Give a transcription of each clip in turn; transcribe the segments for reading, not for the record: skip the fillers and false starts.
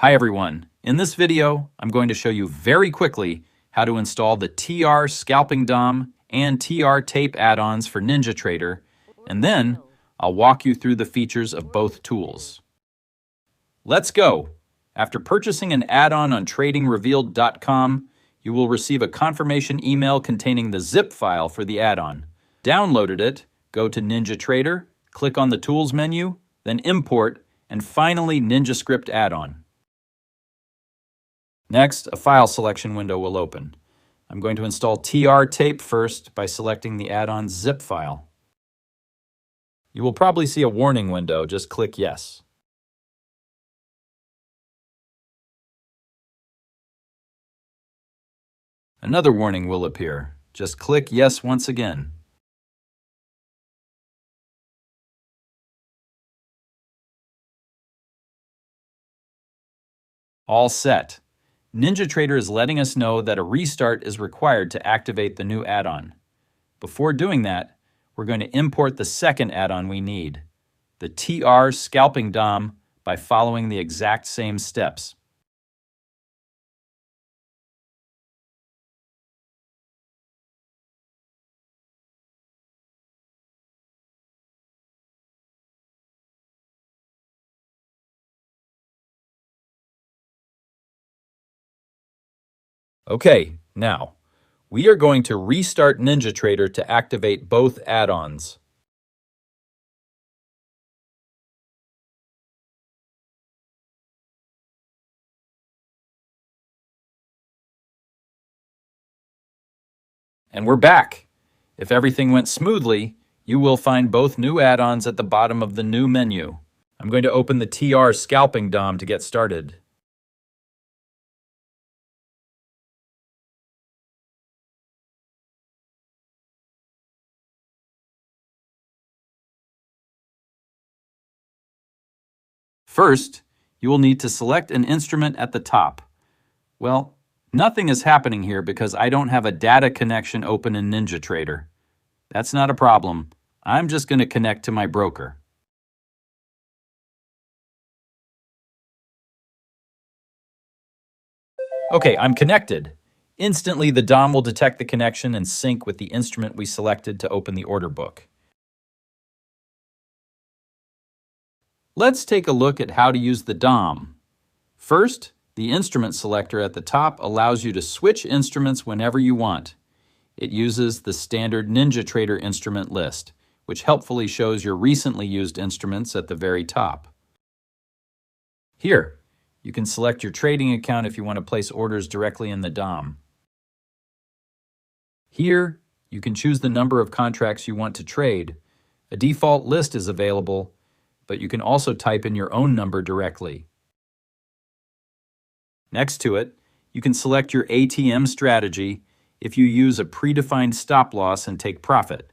Hi everyone. In this video, I'm going to show you very quickly how to install the TR Scalping DOM and TR Tape add-ons for Ninjatrader, and then I'll walk you through the features of both tools. Let's go! After purchasing an add-on on tradingrevealed.com, you will receive a confirmation email containing the zip file for the add-on. Downloaded it, go to Ninjatrader, click on the Tools menu, then Import, and finally NinjaScript add-on. Next, a file selection window will open. I'm going to install TR Tape first by selecting the add-on's zip file. You will probably see a warning window, just click Yes. Another warning will appear. Just click Yes once again. All set. Ninjatrader is letting us know that a restart is required to activate the new add-on. Before doing that, we're going to import the second add-on we need, the TR Scalping DOM, by following the exact same steps. Okay, now, we are going to restart Ninjatrader to activate both add-ons. And we're back. If everything went smoothly, you will find both new add-ons at the bottom of the new menu. I'm going to open the TR Scalping DOM to get started. First, you will need to select an instrument at the top. Well, nothing is happening here because I don't have a data connection open in NinjaTrader. That's not a problem. I'm just going to connect to my broker. Okay, I'm connected. Instantly, the DOM will detect the connection and sync with the instrument we selected to open the order book. Let's take a look at how to use the DOM. First, the instrument selector at the top allows you to switch instruments whenever you want. It uses the standard NinjaTrader instrument list, which helpfully shows your recently used instruments at the very top. Here, you can select your trading account if you want to place orders directly in the DOM. Here, you can choose the number of contracts you want to trade. A default list is available, but you can also type in your own number directly. Next to it, you can select your ATM strategy if you use a predefined stop loss and take profit.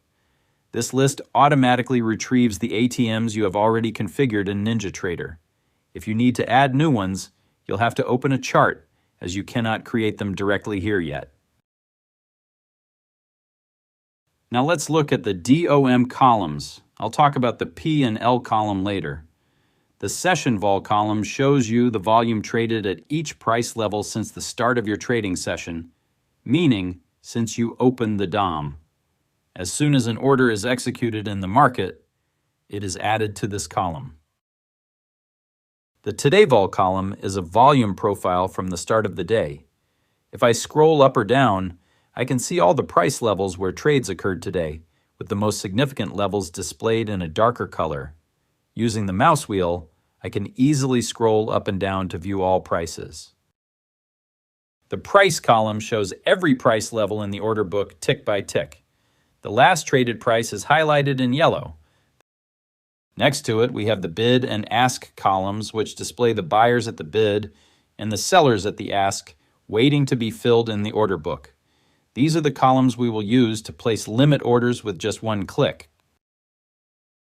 This list automatically retrieves the ATMs you have already configured in NinjaTrader. If you need to add new ones, you'll have to open a chart, as you cannot create them directly here yet. Now let's look at the DOM columns. I'll talk about the P and L column later. The session vol column shows you the volume traded at each price level since the start of your trading session, meaning since you opened the DOM. As soon as an order is executed in the market, it is added to this column. The Today vol column is a volume profile from the start of the day. If I scroll up or down, I can see all the price levels where trades occurred today, with the most significant levels displayed in a darker color. Using the mouse wheel, I can easily scroll up and down to view all prices. The price column shows every price level in the order book tick by tick. The last traded price is highlighted in yellow. Next to it, we have the bid and ask columns, which display the buyers at the bid and the sellers at the ask, waiting to be filled in the order book. These are the columns we will use to place limit orders with just one click.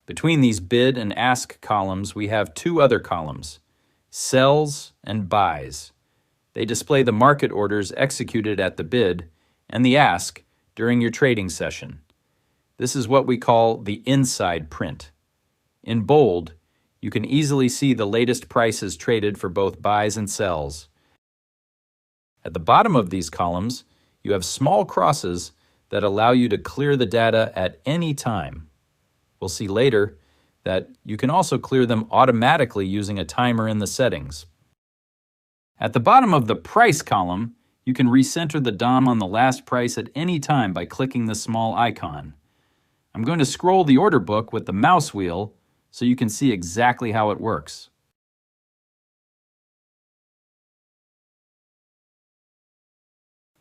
Between these bid and ask columns, we have two other columns, sells and buys. They display the market orders executed at the bid and the ask during your trading session. This is what we call the inside print. In bold, you can easily see the latest prices traded for both buys and sells. At the bottom of these columns, you have small crosses that allow you to clear the data at any time. We'll see later that you can also clear them automatically using a timer in the settings. At the bottom of the price column, you can recenter the DOM on the last price at any time by clicking the small icon. I'm going to scroll the order book with the mouse wheel so you can see exactly how it works.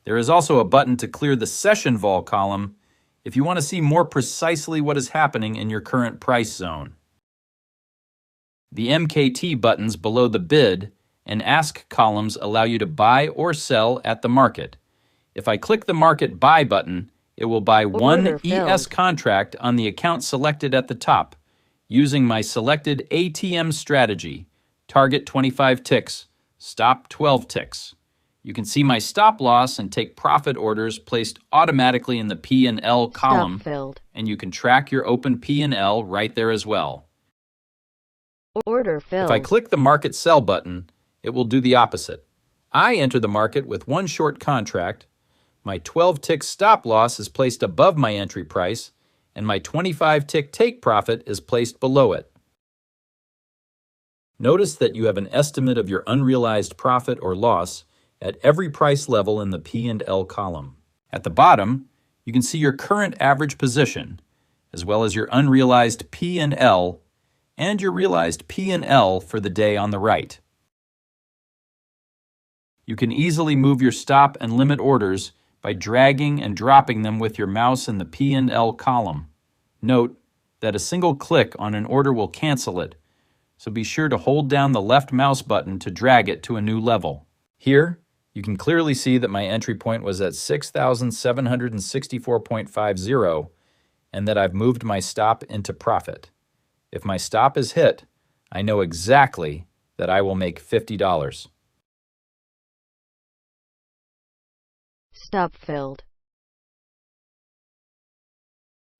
There is also a button to clear the session vol column if you want to see more precisely what is happening in your current price zone. The MKT buttons below the bid and ask columns allow you to buy or sell at the market. If I click the market buy button, it will buy one ES contract on the account selected at the top, using my selected ATM strategy, target 25 ticks, stop 12 ticks. You can see my stop loss and take profit orders placed automatically in the P and L column, and you can track your open P and L right there as well. Order filled. If I click the market sell button, it will do the opposite. I enter the market with one short contract, my 12-tick stop loss is placed above my entry price, and my 25-tick take profit is placed below it. Notice that you have an estimate of your unrealized profit or loss at every price level in the P and L column. At the bottom, you can see your current average position, as well as your unrealized P and L, and your realized P and L for the day on the right. You can easily move your stop and limit orders by dragging and dropping them with your mouse in the P and L column. Note that a single click on an order will cancel it, so be sure to hold down the left mouse button to drag it to a new level. Here, you can clearly see that my entry point was at 6,764.50 and that I've moved my stop into profit. If my stop is hit, I know exactly that I will make $50. Stop filled.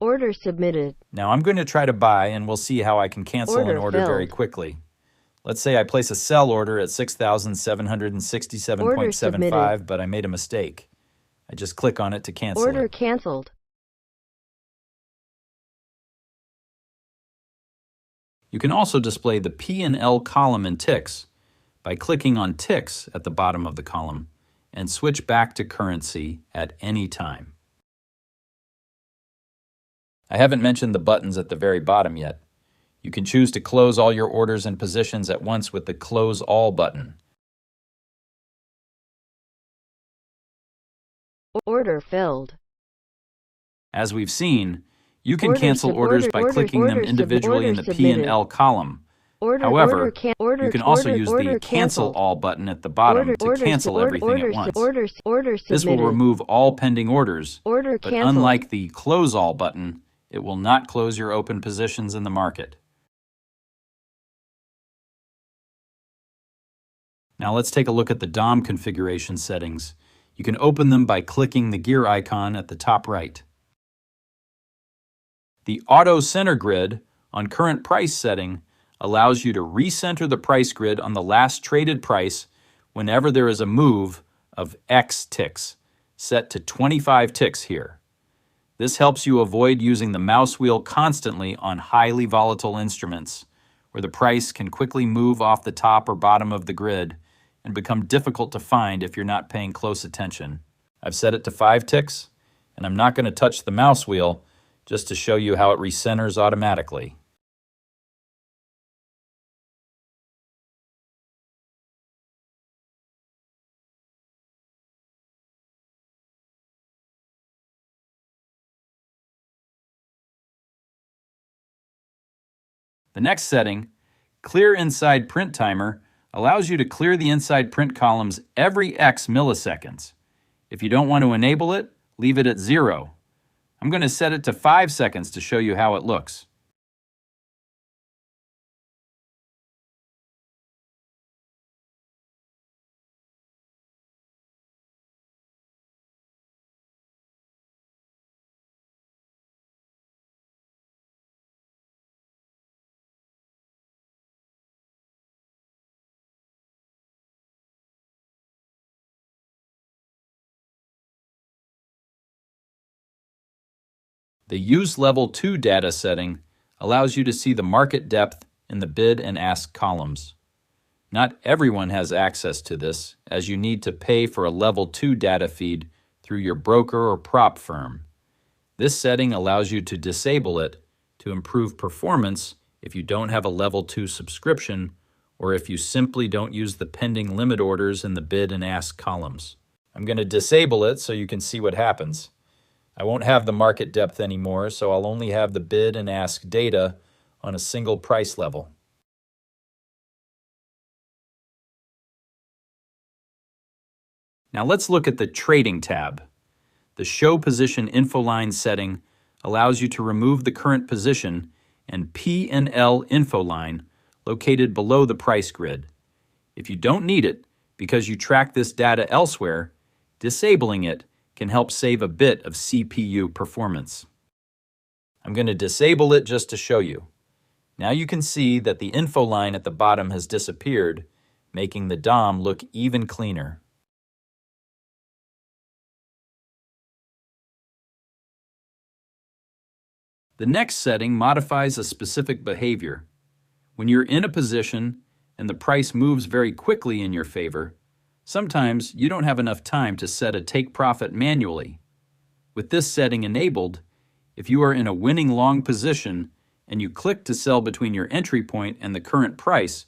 Order submitted. Now I'm going to try to buy and we'll see how I can cancel an order very quickly. Let's say I place a sell order at 6,767.75, but I made a mistake. I just click on it to cancel it. Order canceled. You can also display the P and L column in ticks by clicking on ticks at the bottom of the column and switch back to currency at any time. I haven't mentioned the buttons at the very bottom yet. You can choose to close all your orders and positions at once with the Close All button. Order filled. As we've seen, you can cancel orders by clicking them individually in the P and L column. However, you can also use the Cancel All button at the bottom to cancel everything at once. This will remove all pending orders, but unlike the Close All button, it will not close your open positions in the market. Now let's take a look at the DOM configuration settings. You can open them by clicking the gear icon at the top right. The Auto Center Grid on current price setting allows you to recenter the price grid on the last traded price whenever there is a move of X ticks, set to 25 ticks here. This helps you avoid using the mouse wheel constantly on highly volatile instruments, where the price can quickly move off the top or bottom of the grid and become difficult to find if you're not paying close attention. I've set it to 5 ticks, and I'm not going to touch the mouse wheel just to show you how it recenters automatically. The next setting, Clear Inside Print Timer, allows you to clear the inside print columns every X milliseconds. If you don't want to enable it, leave it at 0. I'm going to set it to 5 seconds to show you how it looks. The Use Level 2 data setting allows you to see the market depth in the bid and ask columns. Not everyone has access to this, as you need to pay for a Level 2 data feed through your broker or prop firm. This setting allows you to disable it to improve performance if you don't have a Level 2 subscription or if you simply don't use the pending limit orders in the bid and ask columns. I'm going to disable it so you can see what happens. I won't have the market depth anymore, so I'll only have the bid and ask data on a single price level. Now let's look at the Trading tab. The Show Position Info Line setting allows you to remove the current position and P&L info line located below the price grid. If you don't need it because you track this data elsewhere, disabling it can help save a bit of CPU performance. I'm going to disable it just to show you. Now you can see that the info line at the bottom has disappeared, making the DOM look even cleaner. The next setting modifies a specific behavior. When you're in a position and the price moves very quickly in your favor, sometimes you don't have enough time to set a take profit manually. With this setting enabled, if you are in a winning long position and you click to sell between your entry point and the current price,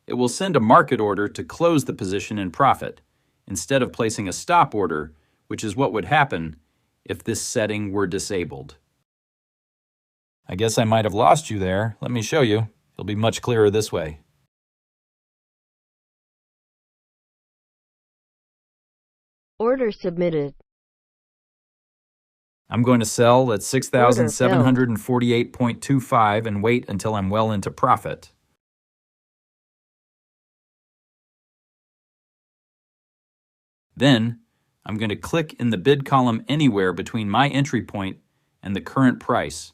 it will send a market order to close the position in profit, instead of placing a stop order, which is what would happen if this setting were disabled. I guess I might have lost you there. Let me show you. It'll be much clearer this way. Order submitted. I'm going to sell at 6,748.25 and wait until I'm well into profit. Then, I'm going to click in the bid column anywhere between my entry point and the current price.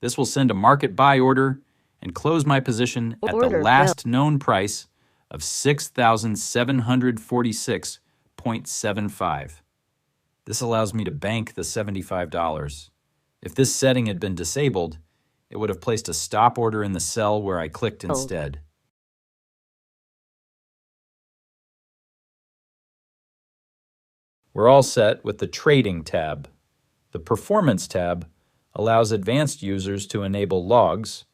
This will send a market buy order and close my position at the last known price of 6,746.75. This allows me to bank the $75. If this setting had been disabled, it would have placed a stop order in the cell where I clicked instead. We're all set with the Trading tab. The Performance tab allows advanced users to enable logs.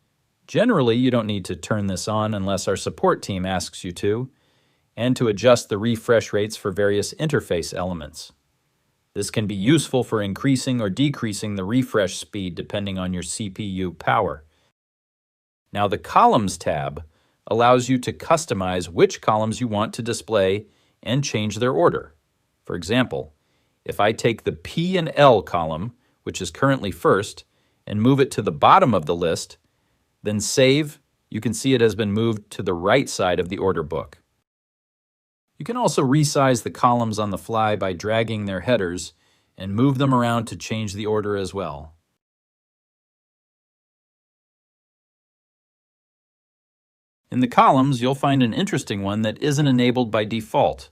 Generally, you don't need to turn this on unless our support team asks you to, and to adjust the refresh rates for various interface elements. This can be useful for increasing or decreasing the refresh speed depending on your CPU power. Now, the Columns tab allows you to customize which columns you want to display and change their order. For example, if I take the P and L column, which is currently first, and move it to the bottom of the list, then save, you can see it has been moved to the right side of the order book. You can also resize the columns on the fly by dragging their headers and move them around to change the order as well. In the columns, you'll find an interesting one that isn't enabled by default,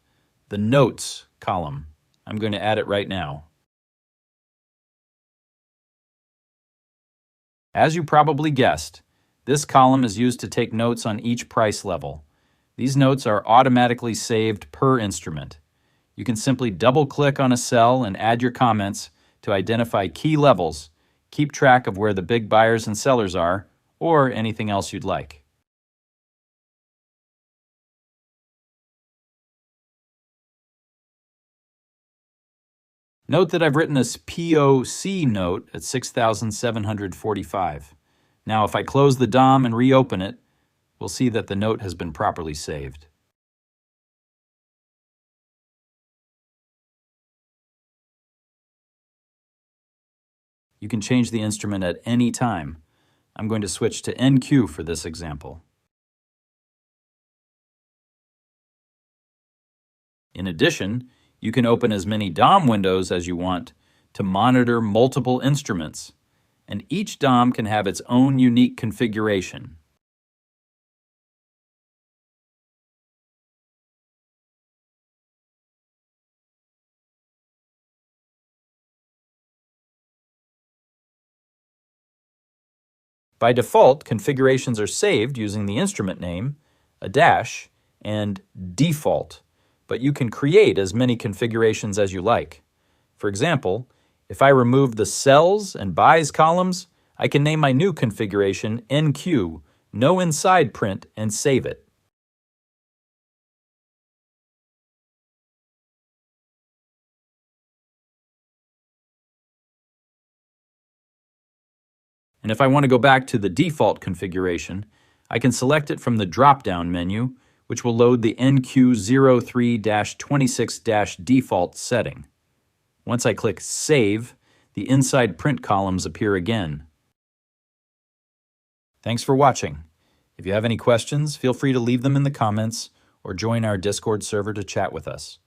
the Notes column. I'm going to add it right now. As you probably guessed, this column is used to take notes on each price level. These notes are automatically saved per instrument. You can simply double-click on a cell and add your comments to identify key levels, keep track of where the big buyers and sellers are, or anything else you'd like. Note that I've written a POC note at 6,745. Now, if I close the DOM and reopen it, we'll see that the note has been properly saved. You can change the instrument at any time. I'm going to switch to NQ for this example. In addition, you can open as many DOM windows as you want to monitor multiple instruments, and each DOM can have its own unique configuration. By default, configurations are saved using the instrument name, a dash, and default, but you can create as many configurations as you like. For example, if I remove the sells and buys columns, I can name my new configuration NQ, no inside print, and save it. And if I want to go back to the default configuration, I can select it from the drop-down menu, which will load the NQ03-26-default setting. Once I click Save, the inside print columns appear again. Thanks for watching. If you have any questions, feel free to leave them in the comments or join our Discord server to chat with us.